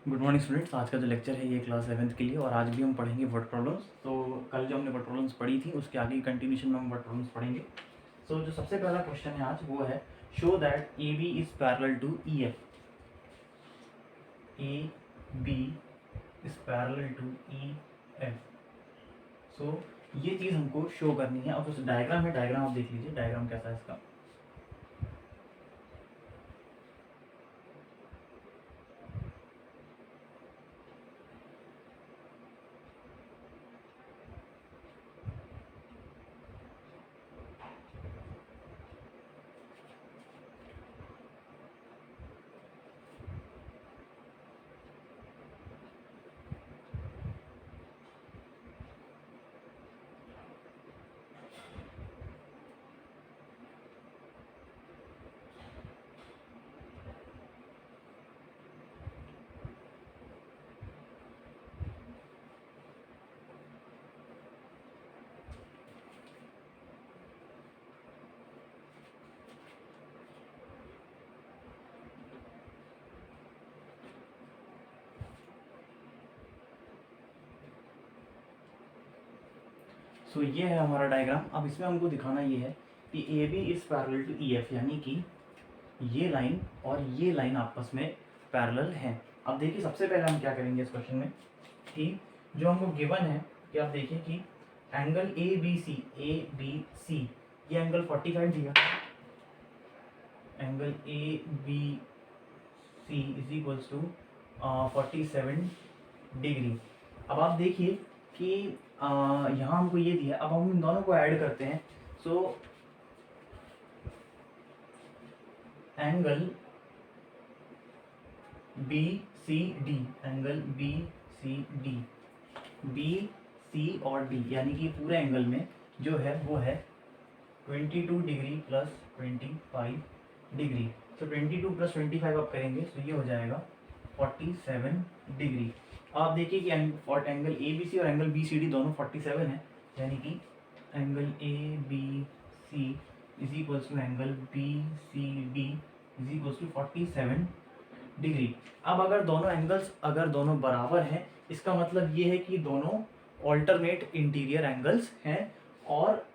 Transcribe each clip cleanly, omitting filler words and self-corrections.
Good morning students. आज का जो लेक्चर है ये क्लास 11th के लिए और आज भी हम पढ़ेंगे वर्ड प्रॉब्लम्स। तो कल जो हमने वर्ड प्रॉब्लम्स पढ़ी थी उसके आगे कंटिन्यूशन में हम वर्ड प्रॉब्लम्स पढ़ेंगे। सो जो सबसे पहला क्वेश्चन है आज वो है show that A B is parallel to E F. A B is parallel to E F. So ये चीज़ हमको शो करनी है। अब उस डायग्राम है, डायग्राम आप देख लीजिए डायग्राम कैसा है इसका। सो ये है हमारा डायग्राम। अब इसमें हमको दिखाना ये है कि A B is parallel to E F, यानी कि ये लाइन और ये लाइन आपस में पैरेलल हैं। अब देखिए सबसे पहले हम क्या करेंगे इस क्वेश्चन में कि जो हमको गिवन है कि आप देखिए कि एंगल ए बी सी ये एंगल 45 दिया। Angle A B C is equals to 47 degree. अब आप देखिए कि यहाँ हमको ये दिया। अब हम इन दोनों को ऐड करते हैं। So angle B C D, angle B C D, B C और डी यानी कि पूरे एंगल में जो है वो है 22 डिग्री प्लस 25 डिग्री। तो 22 प्लस 25 आप करेंगे तो ये हो जाएगा 47 डिग्री। आप देखिए कि एंगल ए बी सी और एंगल बी सी डी दोनों 47 है, यानी कि angle A B C is equals to angle B C D is equals to 47 degree. अब अगर दोनों एंगल्स अगर दोनों बराबर हैं, इसका मतलब ये है कि दोनों ऑल्टरनेट इंटीरियर एंगल्स हैं। और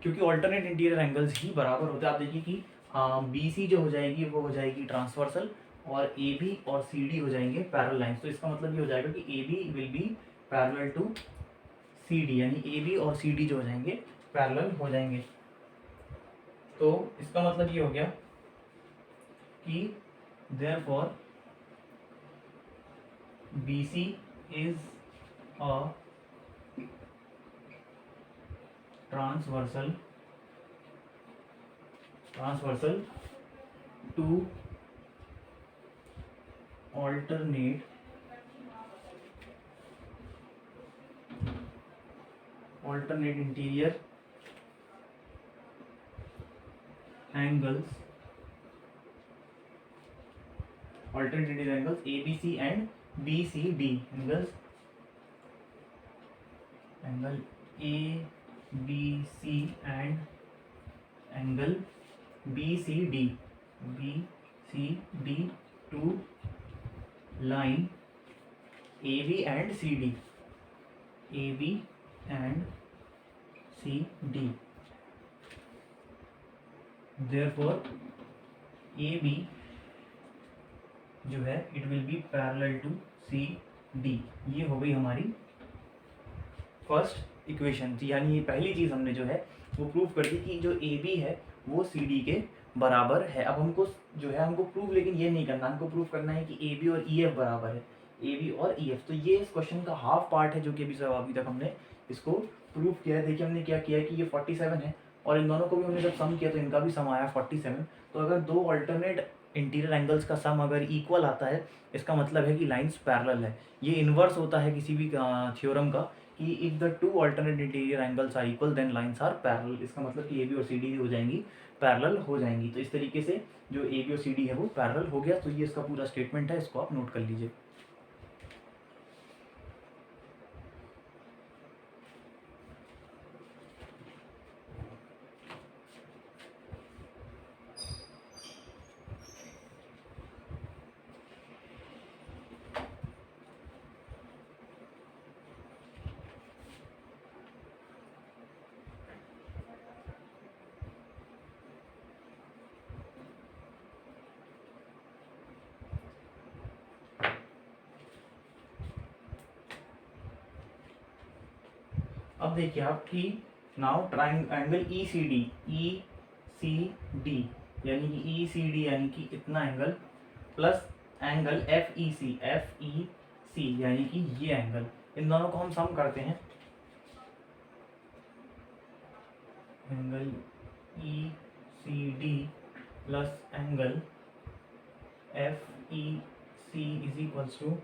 क्योंकि ऑल्टरनेट इंटीरियर एंगल्स ही बराबर होते हैं, आप देखिए कि बी सी जो हो जाएगी वो हो जाएगी ट्रांसवर्सल और ए बी और सी डी हो जाएंगे पैरेलल लाइंस। तो इसका मतलब ये हो जाएगा कि A B will be parallel to C D, यानी ए बी और सी डी जो हो जाएंगे पैरेलल हो जाएंगे। तो इसका मतलब ये हो गया कि therefore BC is a transversal to alternate interior angles, alternate interior angles ABC and BCD angles, angle ABC and angle BCD to line AB and CD, AB and CD. Therefore AB जो है it will be parallel to C D. ये हो गई हमारी first equation. यानी ये पहली चीज़ हमने जो है वो प्रूव कर दी कि जो ए बी है वो सी डी के बराबर है। अब हमको जो है हमको प्रूव लेकिन ये नहीं करना, हमको प्रूव करना है कि ए बी और ई एफ बराबर है, ए बी और ई एफ। तो ये इस क्वेश्चन का हाफ पार्ट है जो कि अभी तक हमने इसको प्रूव किया है। देखिए हमने क्या किया है कि ये 47 है और इन दोनों को भी हमने जब सम किया तो इनका भी सम आया 47। तो अगर दो अल्टरनेट इंटीरियर एंगल्स का सम अगर इक्वल आता है, इसका मतलब है कि लाइंस पैरेलल है। ये इन्वर्स होता है किसी भी थ्योरम का कि if the two alternate interior angles are equal then lines are parallel. इसका मतलब कि ए बी और सी डी हो जाएंगी पैरेलल हो जाएंगी। तो इस तरीके से जो ए बी और सी डी है वो पैरेलल हो गया। तो ये इसका पूरा स्टेटमेंट है, इसको आप नोट कर लीजिए। अब देखिए आप कि now triangle E C D यानी कि ई सी डी यानी कि इतना angle plus angle F E C यानी कि ये एंगल, इन दोनों को हम सम करते हैं। Angle E C D plus angle F E C is equals to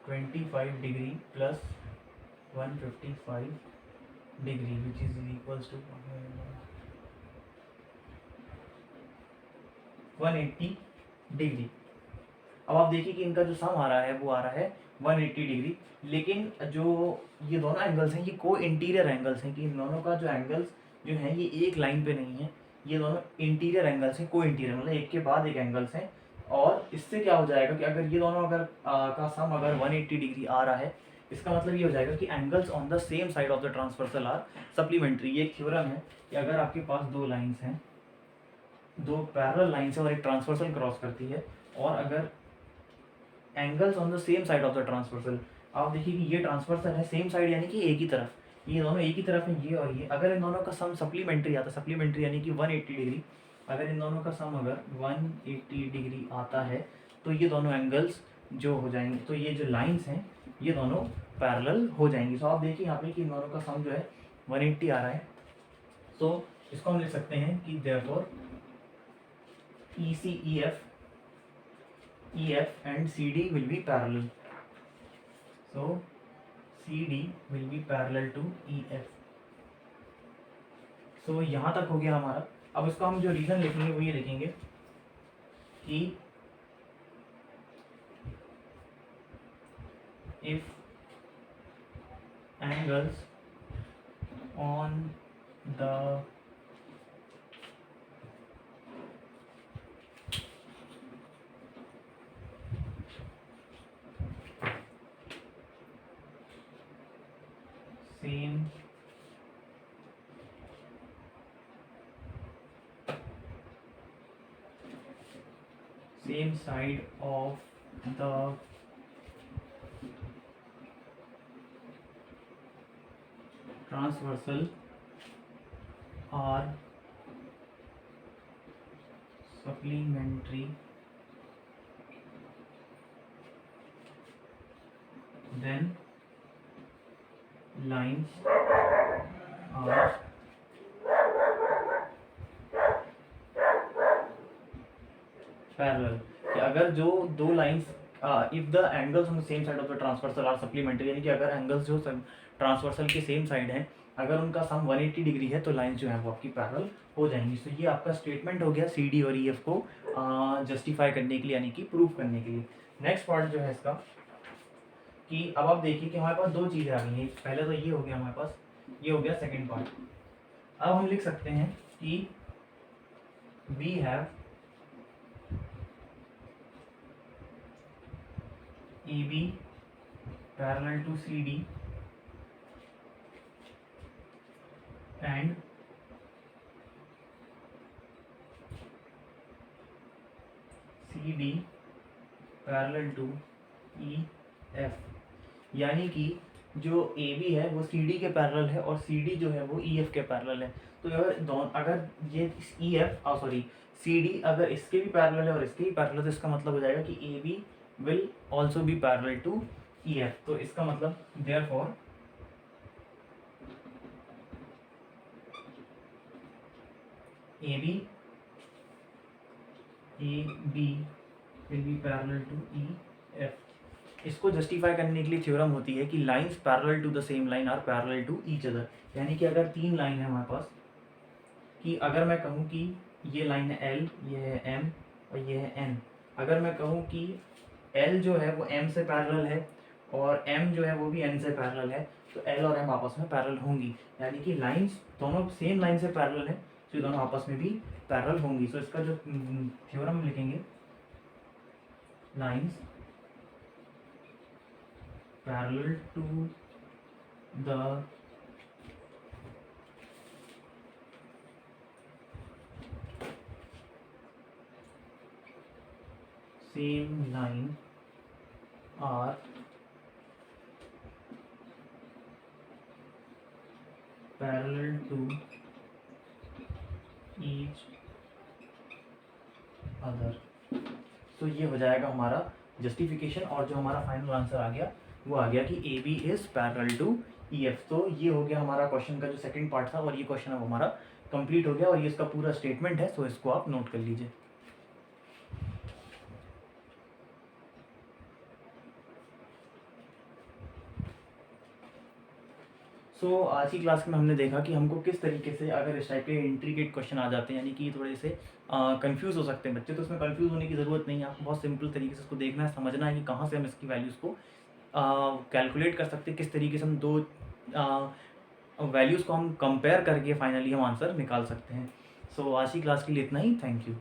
25 degree plus 155 degree which is equals to 180 degree. अब आप देखिए कि इनका जो सम आ रहा है वो आ रहा है 180 डिग्री, लेकिन जो ये दोनों एंगल्स हैं ये को इंटीरियर एंगल्स हैं, कि इन दोनों का जो एंगल्स जो है ये एक लाइन पे नहीं है, ये दोनों इंटीरियर एंगल्स हैं, को इंटीरियर मतलब एक के बाद एक एंगल्स हैं। और इससे क्या हो जाएगा कि अगर ये दोनों अगर का सम अगर 180 डिग्री आ रहा है, इसका मतलब ये हो जाएगा कि angles on the same side of the transversal are supplementary. ये एक थ्योरम है कि अगर आपके पास दो लाइंस हैं, दो पैरेलल लाइंस है और एक ट्रांसवर्सल क्रॉस करती है, और अगर angles on the same side of the transversal, आप देखिए कि ये ट्रांसवर्सल है सेम साइड यानी कि एक ही तरफ, ये दोनों एक ही तरफ है ये और ये, अगर इन दोनों का सम सप्लीमेंट्री आता है, सप्लीमेंट्री यानी कि 180 डिग्री, अगर इन दोनों का सम अगर 180 डिग्री आता है तो ये दोनों एंगल्स जो हो जाएंगे, तो ये जो लाइंस हैं ये दोनों पैरेलल हो जाएंगी। सो आप देखिए यहाँ पे कि इन दोनों का सम जो है 180 आ रहा है, तो इसको हम लिख सकते हैं कि therefore EF and CD will be parallel. So CD will be parallel to EF. So यहाँ तक हो गया हमारा। अब इसका हम जो रीजन लिखेंगे वो ये लिखेंगे कि if angles on the same side of the transversal are supplementary, then lines are parallel. कि अगर जो दो lines if the angles on the same side of the transversal are supplementary, यानी कि अगर एंगल्स जो ट्रांसवर्सल के सेम साइड हैं, अगर उनका सम 180 डिग्री है तो लाइंस जो है वो आपकी पैरेलल हो जाएंगी। तो ये आपका स्टेटमेंट हो गया सी डी और ई एफ को जस्टिफाई करने के लिए, यानी कि प्रूव करने के लिए। नेक्स्ट पार्ट जो है इसका कि अब आप देखिए कि हमारे पास दो चीज़ें आ गई हैं। पहले तो ये हो गया हमारे पास, ये हो गया सेकेंड पार्ट। अब हम लिख सकते हैं कि we have AB parallel to CD and CD parallel to EF, यानी कि जो AB है वो CD के पैरेलल है और CD जो है वो EF के पैरेलल है। तो अगर ये CD अगर इसके भी पैरेलल है और इसके भी पैरेलल है, तो इसका मतलब हो जाएगा कि AB will also be parallel to EF। तो इसका मतलब therefore AB will be parallel to EF। इसको जस्टिफाई करने के लिए थ्योरम होती है कि lines parallel to the same line are parallel to each other. यानी कि अगर तीन लाइन है हमारे पास, कि अगर मैं कहूँ कि ये लाइन है L, ये है M और ये है N, अगर मैं कहूँ कि L जो है वो M से पैरेलल है और M जो है वो भी N से पैरेलल है, तो L और M आपस में पैरेलल होंगी, यानी कि लाइंस दोनों सेम लाइन से पैरेलल है, तो दोनों आपस में भी पैरेलल होंगी। सो इसका जो थ्योरम लिखेंगे, lines parallel to the same line are parallel to each other. तो ये हो जाएगा हमारा जस्टिफिकेशन, और जो हमारा फाइनल आंसर आ गया वो आ गया कि A B is parallel to E F. तो ये हो गया हमारा क्वेश्चन का जो सेकंड पार्ट था, और ये क्वेश्चन अब हमारा कंप्लीट हो गया, और ये इसका पूरा स्टेटमेंट है, सो इसको आप नोट कर लीजिए। सो आज की क्लास में हमने देखा कि हमको किस तरीके से अगर इस टाइप के इंट्रिकेट क्वेश्चन आ जाते हैं, यानी कि थोड़े से कंफ्यूज हो सकते हैं बच्चे, तो उसमें कंफ्यूज होने की ज़रूरत नहीं है। आपको बहुत सिंपल तरीके से उसको देखना है, समझना है कि कहाँ से हम इसकी वैल्यूज़ को कैलकुलेट कर सकते हैं, किस तरीके से हम दो वैल्यूज़ को हम कंपेयर करके फाइनली हम आंसर निकाल सकते हैं। सो आज की क्लास के लिए इतना ही। Thank you.